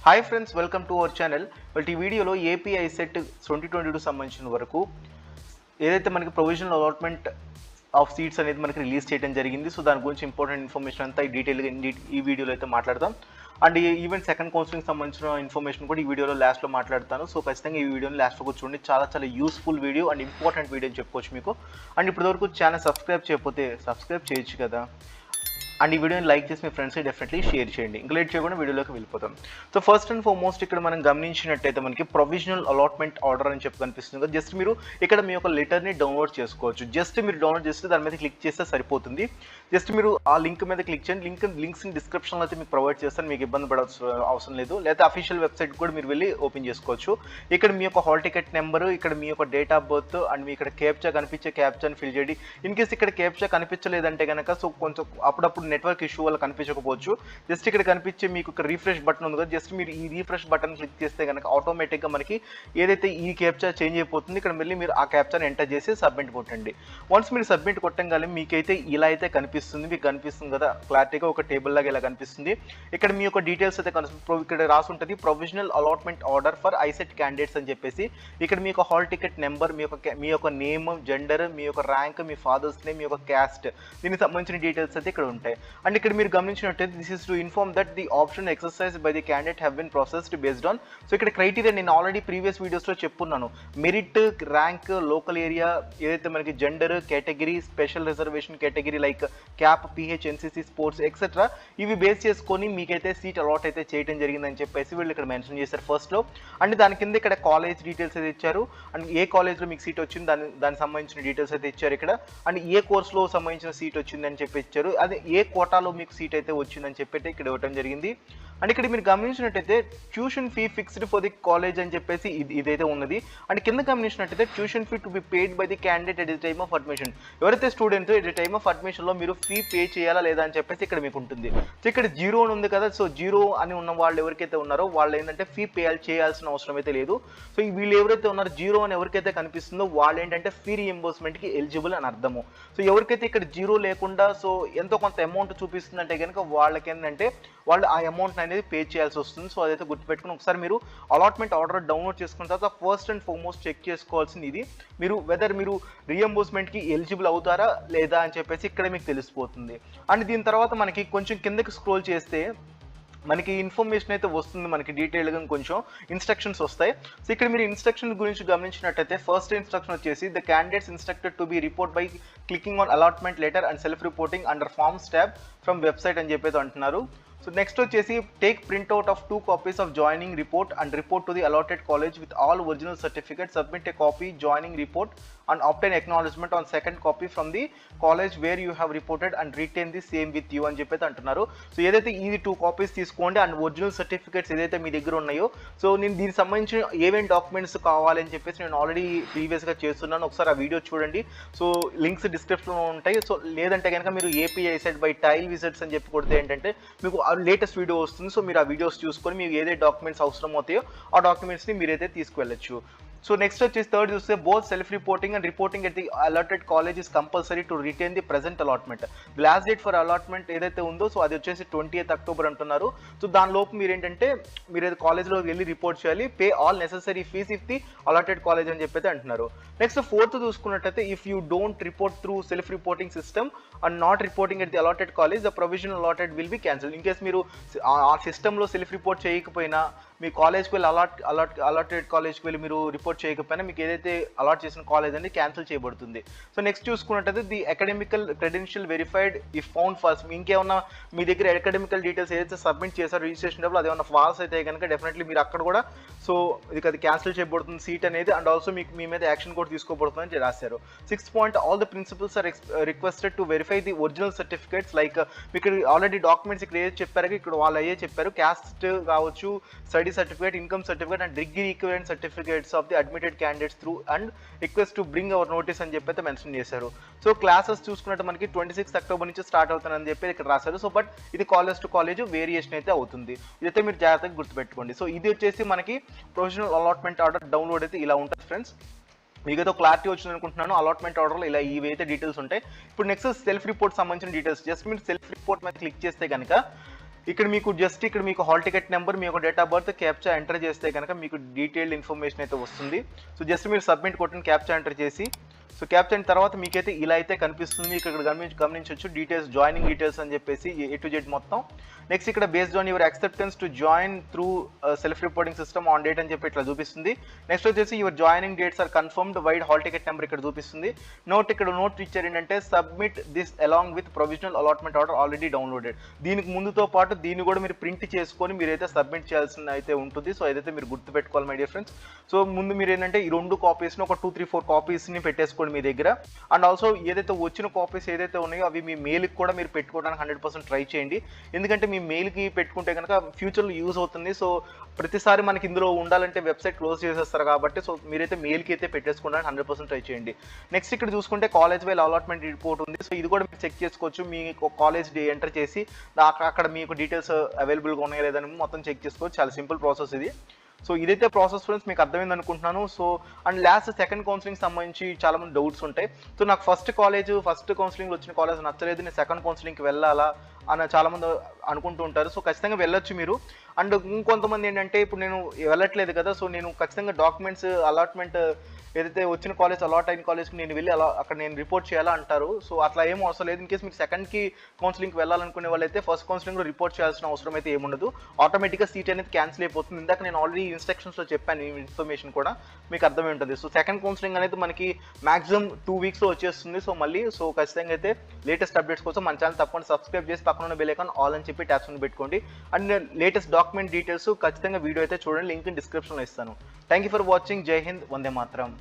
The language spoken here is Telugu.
Hi friends, welcome to our channel. ఈ వీడియోలో ఏపీ ఐసెట్ 2022 సంబంధించిన వరకు ఏదైతే మనకి ప్రొవిజనల్ అలాట్మెంట్ ఆఫ్ సీట్స్ అనేది మనకి రిలీజ్ చేయడం జరిగింది. సో దాని గురించి ఇంపార్టెంట్ ఇన్ఫర్మేషన్ అంతా డీటెయిల్గా ఈ వీడియోలో అయితే మాట్లాడతాం. అండ్ ఈవెన్ సెకండ్ కౌన్సిలింగ్ సంబంధించిన ఇన్ఫర్మేషన్ కూడా ఈ వీడియోలో లాస్ట్లో మాట్లాడతాను. సో ఖచ్చితంగా ఈ వీడియోని లాస్ట్లో కూడా చూడండి. చాలా useful video and important video అని చెప్పుకోవచ్చు మీకు. అండ్ ఇప్పటివరకు ఛానల్ సబ్స్క్రైబ్ చేయకపోతే సబ్స్క్రైబ్ చేయొచ్చు కదా. అండ్ ఈ వీడియోని లైక్ చేసి మీ ఫ్రెండ్స్కి డెఫినెట్లీ షేర్ చేయండి. ఇంకా లేట్ చేయకుండా వీడియోలోకి వెళ్ళిపోతాం. సో ఫస్ట్ అండ్ ఫార్మోస్ట్ ఇక్కడ మనం గమనించినట్టయితే మనకి ప్రొవిజనల్ అలాట్మెంట్ ఆర్డర్ అని చెప్పి కనిపిస్తుంది కదా. జస్ట్ మీరు ఇక్కడ మీ యొక్క లెటర్ని డౌన్లోడ్ చేసుకోవచ్చు. జస్ట్ మీరు డౌన్లోడ్ చేస్తే దాని మీద క్లిక్ చేస్తే సరిపోతుంది. జస్ట్ మీరు ఆ లింక్ మీద క్లిక్ చేయండి. లింక్స్ డిస్క్రిప్షన్లో అయితే మీకు ప్రొవైడ్ చేస్తాను. మీకు ఇబ్బంది పడాల్సిన అవసరం లేదు. లేదా అఫీషియల్ వెబ్సైట్ కూడా మీరు వెళ్ళి ఓపెన్ చేసుకోవచ్చు. ఇక్కడ మీ యొక్క హాల్ టికెట్ నెంబరు, ఇక్కడ మీ యొక్క డేట్ ఆఫ్ బర్త్ అండ్ మీ ఇక్కడ క్యాప్చా కనిపించే క్యాప్చాని ఫిల్ చేయండి. ఇన్ కేస్ ఇక్కడ క్యాప్చా కనిపించలేదంటే కనుక సో కొంచెం అప్పుడప్పుడు నెట్వర్క్ ఇష్యూ వల్ల కనిపించకపోవచ్చు. జస్ట్ ఇక్కడ కనిపించే మీకు ఒక రీఫ్రెష్ బటన్ ఉంది కదా. జస్ట్ మీరు ఈ రీఫ్రెష్ బటన్ క్లిక్ చేస్తే కనుక ఆటోమేటిక్గా మనకి ఏదైతే ఈ క్యాప్చా చేంజ్ అయిపోతుంది. ఇక్కడ మళ్ళీ మీరు ఆ క్యాప్చాని ఎంటర్ చేసి సబ్మిట్ కొట్టండి. వన్స్ మీరు సబ్మిట్ కొట్టంగానే మీకైతే ఇలా అయితే కనిపిస్తుంది. మీకు కనిపిస్తుంది కదా క్లారిటీగా ఒక టేబుల్ లాగా ఇలా కనిపిస్తుంది. ఇక్కడ మీ యొక్క డీటెయిల్స్ అయితే ఇక్కడ రాసి ఉంటుంది provisional allotment order for ICET candidates అని చెప్పేసి. ఇక్కడ మీ యొక్క హాల్ టికెట్ నెంబర్, మీ యొక్క నేమ్, జెండర్, మీ యొక్క ర్యాంక్, మీ ఫాదర్స్ నేమ్, మీ యొక్క క్యాస్ట్, దీనికి సంబంధించిన డీటెయిల్స్ అయితే ఇక్కడ ఉంటాయి. అండ్ ఇక్కడ మీరు గమనించినట్టయితే this is to inform that the option exercise by the candidate have been processed based on. So ఇక్కడ క్రైటీరియా నేను ఆల్రెడీ ప్రీవియస్ వీడియోస్లో చెప్పున్నాను. మెరిట్, ర్యాంక్, లోకల్ ఏరియా, ఏదైతే మనకి gender, category, special reservation category like cap, pH, NCC, sports etcetera ఇవి బేస్ చేసుకొని మీకైతే సీట్ అలాట్ అయితే చేయడం జరిగిందని చెప్పేసి వీళ్ళు ఇక్కడ మెన్షన్ చేశారు ఫస్ట్లో. అండ్ దాని కింద ఇక్కడ కాలేజ్ డీటెయిల్స్ అయితే ఇచ్చారు. అండ్ ఏ కాలేజ్లో మీకు సీట్ వచ్చింది దానికి సంబంధించిన డీటెయిల్స్ అయితే ఇచ్చారు ఇక్కడ. అండ్ ఏ కోర్సులో సంబంధించిన సీట్ వచ్చిందని చెప్పి ఇచ్చారు. అదే ఏ కోటాలో మీకు సీట్ అయితే వచ్చిందని చెప్పి ఇక్కడ ఇవ్వడం జరిగింది. అండ్ ఇక్కడ మీరు గమనించినట్టయితే tuition fee fixed for the college అని చెప్పేసి ఇదైతే ఉన్నది. అండ్ కింద గమనించినట్టయితే tuition fee to be paid by the candidate at the time of admission. ఎవరైతే student at the time of అడ్మిషన్లో మీరు ఫీ పే చేయాలా లేదా అని చెప్పేసి ఇక్కడ మీకు ఉంటుంది. సో ఇక్కడ జీరో అని ఉంది కదా. సో జీరో అని ఉన్న వాళ్ళు ఎవరికైతే ఉన్నారో వాళ్ళు ఏంటంటే ఫీ చేయాల్సిన అవసరం అయితే లేదు. సో వీళ్ళు ఎవరైతే ఉన్నారో జీరో అని ఎవరికైతే కనిపిస్తుందో వాళ్ళు ఏంటంటే ఫీ రీఎంబర్స్మెంట్కి ఎలిజిబుల్ అని అర్థము. సో ఎవరికైతే ఇక్కడ జీరో లేకుండా సో ఎంతో కొంత అమౌంట్ చూపిస్తుందంటే కనుక వాళ్ళకి ఏంటంటే వాళ్ళు ఆ అమౌంట్ అనేది పే చేయాల్సి వస్తుంది. సో అదైతే గుర్తుపెట్టుకుని ఒకసారి మీరు అలాట్మెంట్ ఆర్డర్ డౌన్లోడ్ చేసుకున్న తర్వాత ఫస్ట్ అండ్ ఫార్మోస్ట్ చెక్ చేసుకోవాల్సింది ఇది. మీరు వెదర్ మీరు రీఎంబర్స్మెంట్కి ఎలిజిబుల్ అవుతారా లేదా అని చెప్పేసి ఇక్కడ మీకు తెలిసిపోతుంది. అండ్ దీని తర్వాత మనకి కొంచెం కిందకి స్క్రోల్ చేస్తే మనకి ఇన్ఫర్మేషన్ అయితే వస్తుంది. మనకి డీటెయిల్గా కొంచెం ఇన్స్ట్రక్షన్స్ వస్తాయి. సో ఇక్కడ మీరు ఇన్స్ట్రక్షన్ గురించి గమనించినట్టయితే ఫస్ట్ ఇన్స్ట్రక్షన్ వచ్చేసి the candidates instructed to be report by clicking on allotment letter and self reporting under forms tab from website అని చెప్పేసి అంటున్నారు. సో నెక్స్ట్ వచ్చేసి take printout of 2 copies of joining report and report to the allotted college with all original certificate, submit a copy joining report and obtain acknowledgement on second copy from the college where you have reported and retain the same with you అని చెప్పేసి అంటున్నారు. సో ఏదైతే ఇది 2 copies తీసుకోండి అండ్ ఒరిజినల్ సర్టిఫికేట్స్ ఏదైతే మీ దగ్గర ఉన్నాయో సో నేను దీనికి సంబంధించిన ఏమేమి డాక్యుమెంట్స్ కావాలని చెప్పేసి నేను ఆల్రెడీ ప్రీవియస్గా చేస్తున్నాను. ఒకసారి ఆ వీడియో చూడండి. సో లింక్స్ డిస్క్రిప్షన్లో ఉంటాయి. సో లేదంటే కనుక మీరు ఏపీ ఐసెట్ బై టైల్ విజిట్స్ అని చెప్పి కొడితే ఏంటంటే మీకు లేటెస్ట్ వీడియో వస్తుంది. సో మీరు ఆ వీడియోస్ చూసుకొని మీకు ఏదైతే డాక్యుమెంట్స్ అవసరం అవుతాయో ఆ డాక్యుమెంట్స్ని మీరైతే తీసుకువెళ్ళచ్చు. సో నెక్స్ట్ వచ్చేసి థర్డ్ చూస్తే both self reporting and reporting at the allotted college is compulsory to retain the present allotment. Last date for allotment ఏదైతే ఉందో సో అది వచ్చేసి 20th October అంటున్నారు. సో దానిలోపు మీరు ఏంటంటే మీరు కాలేజ్లో వెళ్ళి రిపోర్ట్ చేయాలి. Pay all necessary fees if the allotted college అని చెప్పి అంటున్నారు. నెక్స్ట్ ఫోర్త్ చూసుకున్నట్టయితే if you don't report through self reporting system and not reporting at the allotted college the provisional allotted will be cancel. In case మీరు ఆ సిస్టంలో సెల్ఫ్ రిపోర్ట్ చేయకపోయినా మీ కాలేజ్కి వెళ్ళి అలాటెడ్ కాలేజ్కి వెళ్ళి మీరు రిపోర్ట్ చేయకపోయినా మీకు ఏదైతే అలాట్ చేసిన కాలేజ్ అనేది క్యాన్సిల్ చేయబడుతుంది. సో నెక్స్ట్ చూసుకున్నట్టయితే the academical credential verified if found false. ఇంకేమన్నా మీ దగ్గర అకాడమికల్ డీటెయిల్స్ ఏదైతే సబ్మిట్ చేశారో రిజిస్ట్రేషన్ డబ్బులు అదేమన్నా ఫాల్స్ అయితే కనుక డెఫినెట్లీ మీరు అక్కడ కూడా సో అది క్యాన్సిల్ చేయబడుతుంది సీట్ అనేది. అండ్ ఆల్సో మీకు మీ మీద యాక్షన్ కూడా తీసుకోబడుతుంది అని రాశారు. 6th point all the principals are requested to verify the original certificates like ఇక్కడ ఆల్రెడీ డాక్యుమెంట్స్ ఇక్కడ ఏది చెప్పారు ఇక్కడ వాళ్ళు అయ్యే చెప్పారు. క్యాస్ట్ కావచ్చు, study certificate, income certificate and degree equivalent certificates of the admitted candidates through and request to bring our notice అని చెప్పి అయితే మెన్షన్ చేశారు. సో క్లాసెస్ చూసుకున్నట్టు మనకి 26th October నుంచి స్టార్ట్ అవుతుందని చెప్పి ఇక్కడ రాశారు. సో బట్ ఇది కాలేజ్ టు కాలేజ్ వేరియేషన్ అయితే అవుతుంది. ఇదైతే మీరు జాగ్రత్తగా గుర్తుపెట్టుకోండి. సో ఇది వచ్చేసి మనకి ప్రొవిజనల్ అలాట్మెంట్ ఆర్డర్ డౌన్లోడ్ అయితే ఇలా ఉంటుంది ఫ్రెండ్స్. మీకైతే క్లారిటీ వచ్చింది అనుకుంటున్నాను. అలాట్మెంట్ ఆర్డర్లో ఇలా ఇవైతే డీటెయిల్స్ ఉంటాయి. ఇప్పుడు నెక్స్ట్ సెల్ఫ్ రిపోర్ట్ సంబంధించిన డీటెయిల్స్. జస్ట్ మీరు సెల్ఫ్ రిపోర్ట్ మీద క్లిక్ చేస్తే కనుక ఇక్కడ మీకు జస్ట్ ఇక్కడ మీకు హాల్ టికెట్ నెంబర్, మీ యొక్క date of birth, captcha enter చేస్తే కనుక మీకు డీటెయిల్డ్ ఇన్ఫర్మేషన్ అయితే వస్తుంది. సో జస్ట్ మీరు సబ్మిట్ కొట్టిన క్యాప్చా ఎంటర్ చేసి, సో క్యాప్చా అయిన తర్వాత మీకైతే ఇలా అయితే కనిపిస్తుంది. ఇక్కడ గమనించవచ్చు డీటెయిల్స్, జాయినింగ్ డీటెయిల్స్ అని చెప్పేసి A to Z మొత్తం. నెక్స్ట్ ఇక్కడ based on your acceptance to join through self reporting system on date అని చెప్పి ఇట్లా చూపిస్తుంది. నెక్స్ట్ వచ్చేసి your joining dates are confirmed, vide hall ticket number ఇక్కడ చూపిస్తుంది. ఇక్కడ నోట్ ఇచ్చారు ఏంటంటే submit this along with provisional allotment order already downloaded. దీనికి ముందుతో పాటు దీన్ని కూడా మీరు ప్రింట్ చేసుకొని మీరైతే సబ్మిట్ చేయాల్సిన అయితే ఉంటుంది. సో ఏదైతే మీరు గుర్తుపెట్టుకోవాలి మై డియర్ ఫ్రెండ్స్. సో ముందు మీరు ఏంటంటే ఈ 2 కాపీస్ని ఒక 2, 3, 4 కాపీస్ని పెట్టేసుకోండి మీ దగ్గర. అండ్ ఆల్సో ఏదైతే వచ్చిన కాపీస్ ఏదైతే ఉన్నాయో అవి మీ మెయిల్కి కూడా మీరు పెట్టుకోవడానికి 100% ట్రై చేయండి. ఎందుకంటే మీ మెయిల్కి పెట్టుకుంటే కనుక ఫ్యూచర్లో యూజ్ అవుతుంది. సో ప్రతిసారి మనకి ఇందులో ఉండాలంటే వెబ్సైట్ క్లోజ్ చేసేస్తారు కాబట్టి సో మీరైతే మెయిల్కి అయితే పెట్టేసుకోవడానికి 100% ట్రై చేయండి. నెక్స్ట్ ఇక్కడ చూసుకుంటే కాలేజ్ వైల్ అలాట్మెంట్ రిపోర్ట్ ఉంది. సో ఇది కూడా మీరు చెక్ చేసుకోవచ్చు. మీ కాలేజ్ ఎంటర్ చేసి అక్కడ మీకు డీటెయిల్స్ అవైలబుల్గా ఉన్నాయా లేదని మొత్తం చెక్ చేసుకోవచ్చు. చాలా సింపుల్ ప్రాసెస్ ఇది. సో ఇదైతే ప్రాసెస్ ఫ్రెండ్స్ మీకు అర్థమైంది అనుకుంటున్నాను. So and last second counselling సంబంధించి చాలా మంది డౌట్స్ ఉంటాయి. సో నాకు ఫస్ట్ కౌన్సిలింగ్ వచ్చిన కాలేజ్ నచ్చలేదు, నేను సెకండ్ కౌన్సిలింగ్కి వెళ్ళాలా అని చాలా మంది అనుకుంటూ ఉంటారు. సో ఖచ్చితంగా వెళ్ళొచ్చు మీరు. అండ్ ఇంకొంతమంది ఏంటంటే ఇప్పుడు నేను వెళ్ళట్లేదు కదా, సో నేను ఖచ్చితంగా డాక్యుమెంట్స్ అలాట్మెంట్ ఏదైతే వచ్చిన కాలేజ్ అలాట్ అయిన కాలేజ్కి నేను వెళ్ళి అక్కడ నేను రిపోర్ట్ చేయాలా అంటారు. సో అట్లా ఏమో అవసరం లేదు. ఇన్ కేసు మీరు సెకండ్కి కౌన్సిలింగ్కి వెళ్ళాలనుకునే వాళ్ళైతే ఫస్ట్ కౌన్సిలింగ్లో రిపోర్ట్ చేయాల్సిన అవసరం అయితే ఏముండదు. ఆటోమేటిక్గా సీట్ అనేది క్యాన్సిల్ అయిపోతుంది. ఇందాక నేను ఆల్రెడీ ఇన్స్ట్రక్షన్స్లో చెప్పాను, ఈ ఇన్ఫర్మేషన్ కూడా మీకు అర్థమై ఉంటుంది. సో సెకండ్ కౌన్సిలింగ్ అనేది మనకి మాక్సిమం 2 వీక్స్లో వచ్చేస్తుంది. సో మళ్ళీ ఖచ్చితంగా అయితే లేటెస్ట్ అప్డేట్స్ కోసం మన ఛానల్ తప్పకుండా సబ్స్క్రైబ్ చేసి పక్కన ఉన్న బెల్ ఐకాన్ ఆల్ అని చెప్పి ట్యాప్స్ అని పెట్టుకోండి. అండ్ లేటెస్ట్ డాక్యుమెంట్ డీటెయిల్స్ ఖచ్చితంగా వీడియో అయితే చూడండి, లింక్ డిస్క్రిప్షన్లో ఇస్తాను. Thank you for watching. జై హింద్, వందే మాతరం.